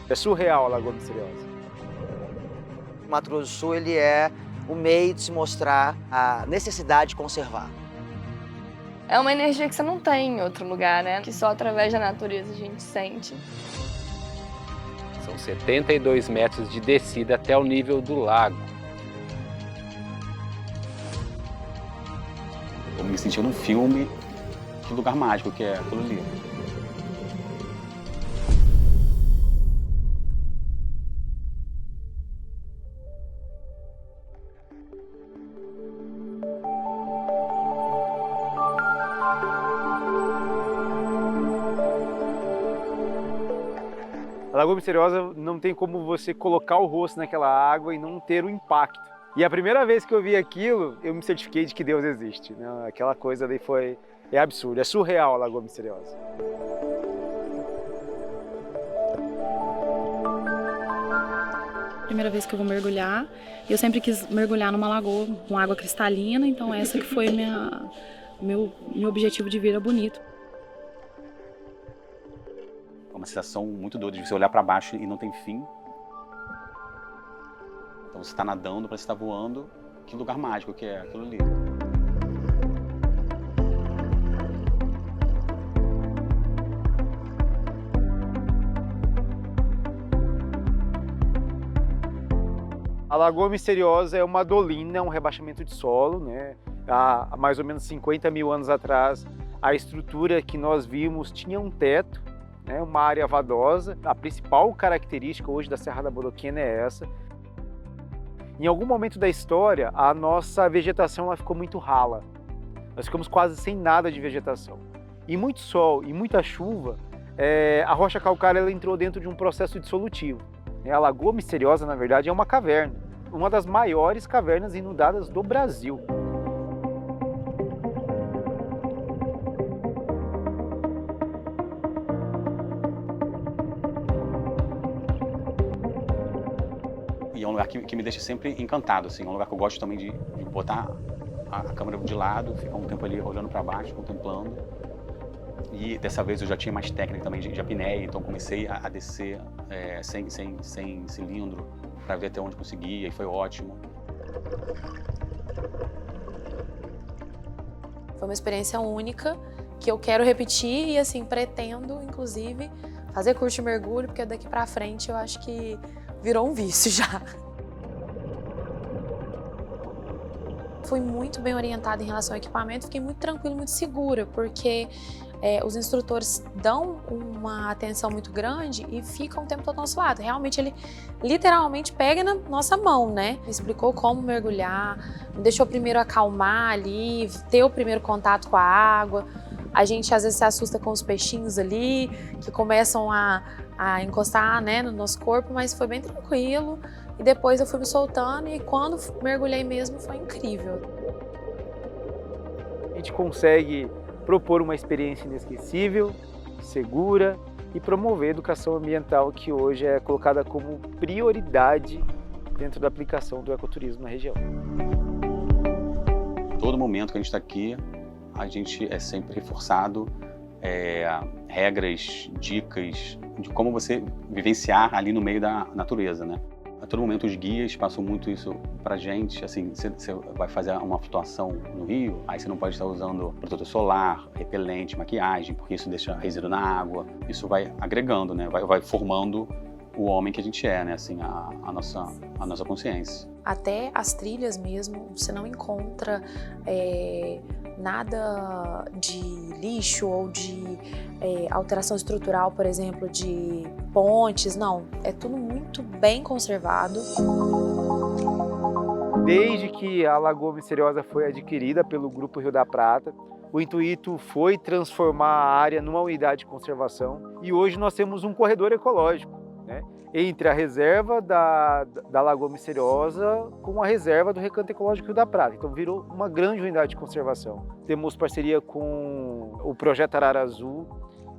É surreal a Lagoa Misteriosa. O Mato Grosso do Sul, ele é o meio de se mostrar a necessidade de conservar. É uma energia que você não tem em outro lugar, né? Que só através da natureza a gente sente. São 72 metros de descida até o nível do lago. Eu me senti num filme, que lugar mágico que é aquilo ali. A Lagoa Misteriosa não tem como você colocar o rosto naquela água e não ter o impacto. E a primeira vez que eu vi aquilo, eu me certifiquei de que Deus existe, né? Aquela coisa ali é absurdo, é surreal a Lagoa Misteriosa. Primeira vez que eu vou mergulhar, eu sempre quis mergulhar numa lagoa com água cristalina, então essa que foi meu objetivo de vida bonito. É uma sensação muito doida de você olhar para baixo e não tem fim. Então você está nadando, parece que está voando. Que lugar mágico que é aquilo ali. A Lagoa Misteriosa é uma dolina, um rebaixamento de solo, né? Há mais ou menos 50 mil anos atrás, a estrutura que nós vimos tinha um teto, né? Uma área vadosa. A principal característica hoje da Serra da Bodoquena é essa. Em algum momento da história, a nossa vegetação ela ficou muito rala. Nós ficamos quase sem nada de vegetação. E muito sol e muita chuva, a rocha calcária ela entrou dentro de um processo dissolutivo. A Lagoa Misteriosa, na verdade, é uma caverna, uma das maiores cavernas inundadas do Brasil. E é um lugar que me deixa sempre encantado, assim. É um lugar que eu gosto também de botar a câmera de lado, ficar um tempo ali olhando para baixo, contemplando. E dessa vez eu já tinha mais técnica também de apneia, então comecei a descer sem cilindro para ver até onde conseguia, e foi ótimo. Foi uma experiência única que eu quero repetir e assim pretendo, inclusive, fazer curso de mergulho, porque daqui para frente eu acho que virou um vício já. Fui muito bem orientada em relação ao equipamento, fiquei muito tranquila, muito segura, porque os instrutores dão uma atenção muito grande e ficam o tempo todo ao nosso lado. Realmente ele literalmente pega na nossa mão, né? Me explicou como mergulhar, me deixou primeiro acalmar ali, ter o primeiro contato com a água. A gente às vezes se assusta com os peixinhos ali, que começam a encostar, né, no nosso corpo, mas foi bem tranquilo. E depois eu fui me soltando e quando mergulhei mesmo foi incrível. A gente consegue propor uma experiência inesquecível, segura e promover a educação ambiental que hoje é colocada como prioridade dentro da aplicação do ecoturismo na região. Todo momento que a gente está aqui, a gente é sempre reforçado regras, dicas de como você vivenciar ali no meio da natureza, né? A todo momento os guias passam muito isso pra gente, assim, você vai fazer uma flutuação no rio, aí você não pode estar usando protetor solar, repelente, maquiagem, porque isso deixa resíduo na água, isso vai agregando, né, vai formando o homem que a gente é, né, assim, a nossa consciência. Até as trilhas mesmo, você não encontra nada de lixo ou de alteração estrutural, por exemplo, de pontes, não. É tudo muito bem conservado. Desde que a Lagoa Misteriosa foi adquirida pelo Grupo Rio da Prata, o intuito foi transformar a área numa unidade de conservação e hoje nós temos um corredor ecológico, né, entre a reserva da Lagoa Misteriosa com a reserva do Recanto Ecológico Rio da Prata. Então virou uma grande unidade de conservação. Temos parceria com o Projeto Arara Azul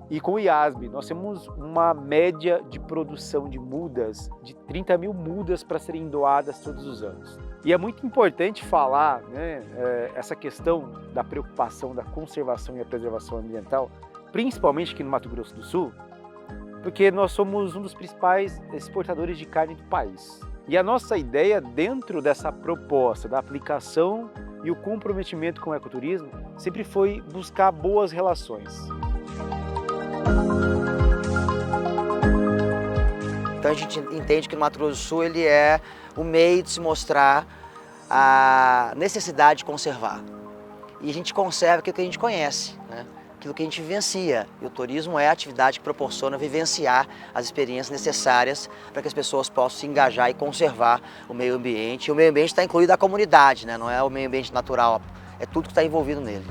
e com o IASB. Nós temos uma média de produção de mudas, de 30 mil mudas para serem doadas todos os anos. E é muito importante falar, né, essa questão da preocupação da conservação e a preservação ambiental, principalmente aqui no Mato Grosso do Sul, porque nós somos um dos principais exportadores de carne do país. E a nossa ideia dentro dessa proposta da aplicação e o comprometimento com o ecoturismo sempre foi buscar boas relações. Então a gente entende que no Mato Grosso do Sul ele é o meio de se mostrar a necessidade de conservar. E a gente conserva aquilo que a gente conhece, né? Aquilo que a gente vivencia. E o turismo é a atividade que proporciona vivenciar as experiências necessárias para que as pessoas possam se engajar e conservar o meio ambiente. E o meio ambiente está incluído a comunidade, né? Não é o meio ambiente natural, é tudo que está envolvido nele.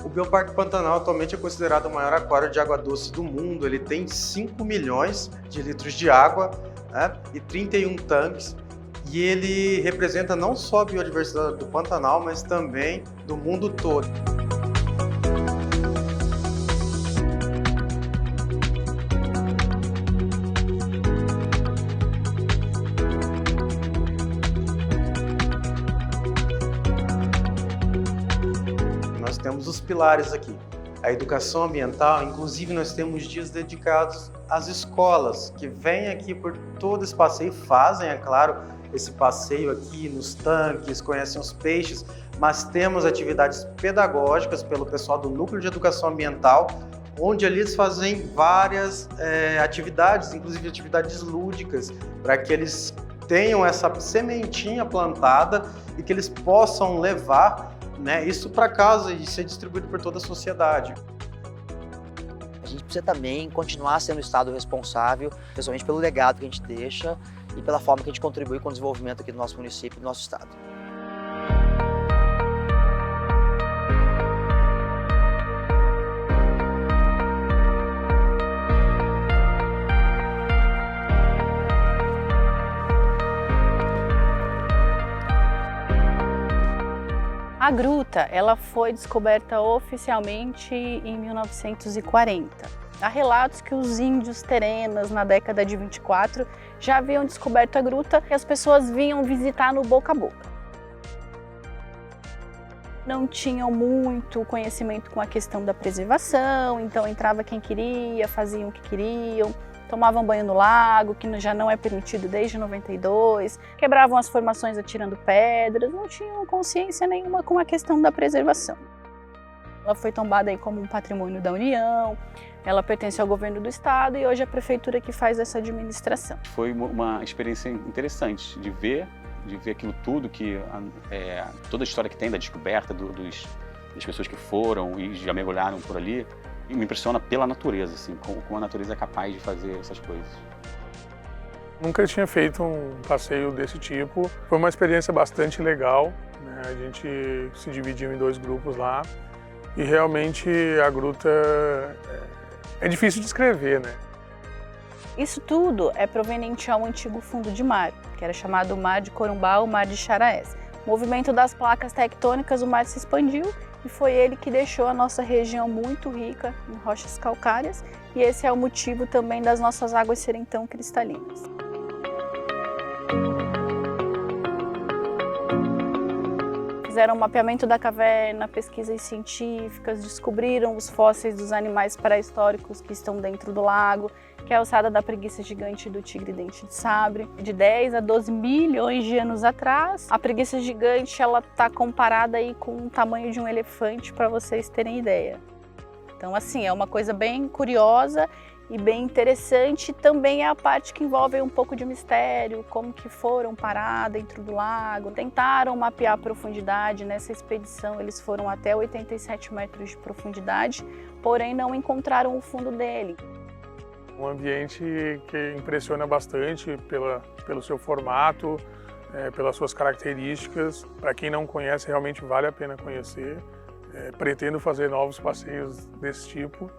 O Bioparque Pantanal atualmente é considerado o maior aquário de água doce do mundo. Ele tem 5 milhões de litros de água, né, e 31 tanques. E ele representa não só a biodiversidade do Pantanal, mas também do mundo todo. Nós temos os pilares aqui. A educação ambiental, inclusive nós temos dias dedicados às escolas, que vêm aqui por todo esse passeio, fazem, é claro, esse passeio aqui nos tanques, conhecem os peixes, mas temos atividades pedagógicas pelo pessoal do Núcleo de Educação Ambiental, onde ali eles fazem várias atividades, inclusive atividades lúdicas, para que eles tenham essa sementinha plantada e que eles possam levar, né, isso para casa e ser distribuído por toda a sociedade. A gente precisa também continuar sendo o Estado responsável, principalmente pelo legado que a gente deixa e pela forma que a gente contribui com o desenvolvimento aqui do nosso município e do nosso Estado. A gruta, ela foi descoberta oficialmente em 1940. Há relatos que os índios terenas, na década de 24, já haviam descoberto a gruta e as pessoas vinham visitar no boca a boca. Não tinham muito conhecimento com a questão da preservação, então entrava quem queria, faziam o que queriam, tomavam banho no lago, que já não é permitido desde 92, quebravam as formações atirando pedras, não tinham consciência nenhuma com a questão da preservação. Ela foi tombada aí como um patrimônio da União, ela pertence ao governo do estado e hoje é a prefeitura que faz essa administração. Foi uma experiência interessante de ver aquilo tudo, toda a história que tem da descoberta das pessoas que foram e já mergulharam por ali. E me impressiona pela natureza, assim, como a natureza é capaz de fazer essas coisas. Nunca tinha feito um passeio desse tipo. Foi uma experiência bastante legal, né? A gente se dividiu em 2 grupos lá e realmente a gruta é difícil de descrever, né? Isso tudo é proveniente ao antigo fundo de mar, que era chamado Mar de Corumbá ou Mar de Charaés. O movimento das placas tectônicas, o mar se expandiu e foi ele que deixou a nossa região muito rica em rochas calcárias e esse é o motivo também das nossas águas serem tão cristalinas. Fizeram um mapeamento da caverna, pesquisas científicas, descobriram os fósseis dos animais pré-históricos que estão dentro do lago, que é a ossada da preguiça gigante e do tigre dente de sabre. De 10 a 12 milhões de anos atrás, a preguiça gigante está comparada aí com o tamanho de um elefante, para vocês terem ideia. Então, assim, é uma coisa bem curiosa e bem interessante. Também é a parte que envolve um pouco de mistério, como que foram parar dentro do lago. Tentaram mapear a profundidade, nessa expedição eles foram até 87 metros de profundidade, porém não encontraram o fundo dele. Um ambiente que impressiona bastante pelo seu formato, pelas suas características. Para quem não conhece, realmente vale a pena conhecer. Pretendo fazer novos passeios desse tipo,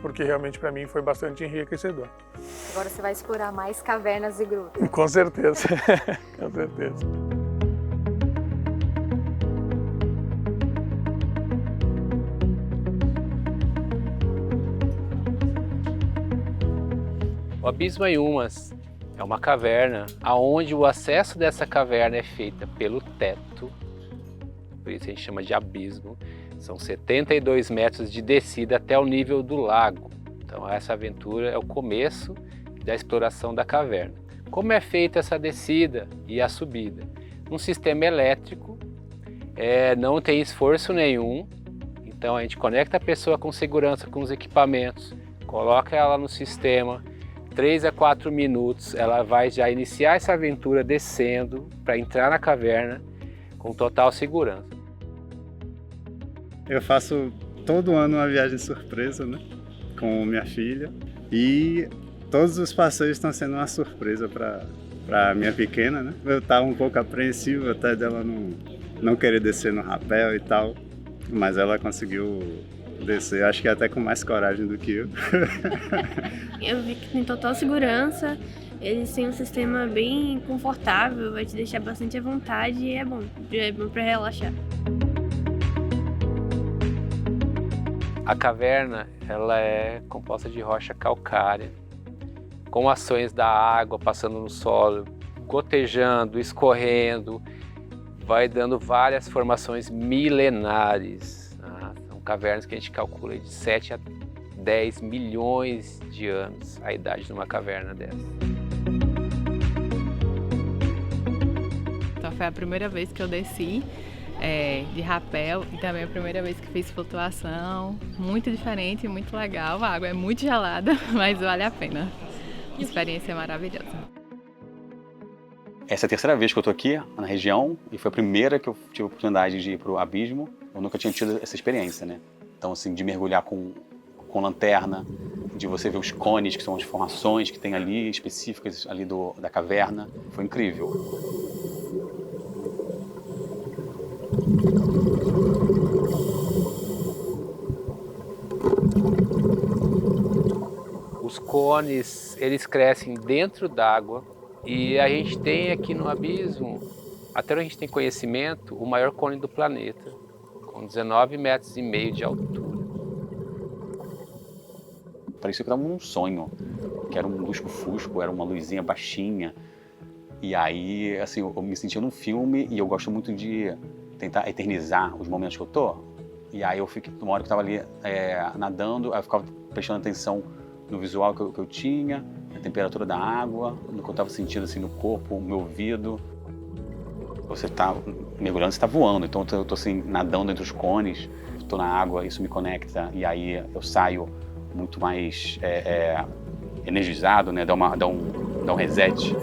porque realmente para mim foi bastante enriquecedor. Agora você vai explorar mais cavernas e grutas. Com certeza, com certeza. O Abismo Ayumas é É uma caverna onde o acesso dessa caverna é feita pelo teto, por isso a gente chama de abismo. São 72 metros de descida até o nível do lago. Então essa aventura é o começo da exploração da caverna. Como é feita essa descida e a subida? Um sistema elétrico, não tem esforço nenhum, então a gente conecta a pessoa com segurança com os equipamentos, coloca ela no sistema, 3 a 4 minutos ela vai já iniciar essa aventura descendo para entrar na caverna com total segurança. Eu faço todo ano uma viagem surpresa, né, com minha filha, e todos os passeios estão sendo uma surpresa para minha pequena, né? Eu estava um pouco apreensivo até dela não querer descer no rapel e tal, mas ela conseguiu descer, acho que até com mais coragem do que eu. Eu vi que tem total segurança, eles têm um sistema bem confortável, vai te deixar bastante à vontade e é bom para relaxar. A caverna ela é composta de rocha calcária, com ações da água passando no solo, gotejando, escorrendo, vai dando várias formações milenares. São cavernas que a gente calcula de 7 a 10 milhões de anos a idade de uma caverna dessa. Então foi a primeira vez que eu desci de rapel e também a primeira vez que fiz flutuação. Muito diferente, muito legal. A água é muito gelada, mas vale a pena. A experiência é maravilhosa. Essa é a terceira vez que eu tô aqui na região e foi a primeira que eu tive a oportunidade de ir pro abismo. Eu nunca tinha tido essa experiência, né? Então, assim, de mergulhar com lanterna, de você ver os cones, que são as formações que tem ali, específicas ali da caverna. Foi incrível. Os cones, eles crescem dentro d'água e a gente tem aqui no abismo, até onde a gente tem conhecimento, o maior cone do planeta, com 19,5 metros de altura. Parecia que era um sonho, que era um lusco-fusco, era uma luzinha baixinha. E aí, assim, eu me sentia num filme e eu gosto muito de tentar eternizar os momentos que eu tô. E aí eu fiquei, uma hora que eu tava ali nadando, aí eu ficava prestando atenção no visual que eu tinha, a temperatura da água, no que eu tava sentindo assim no corpo, o meu ouvido. Você tá mergulhando, você tá voando, então eu tô assim, nadando entre os cones, tô na água, isso me conecta, e aí eu saio muito mais energizado, né, dá um reset.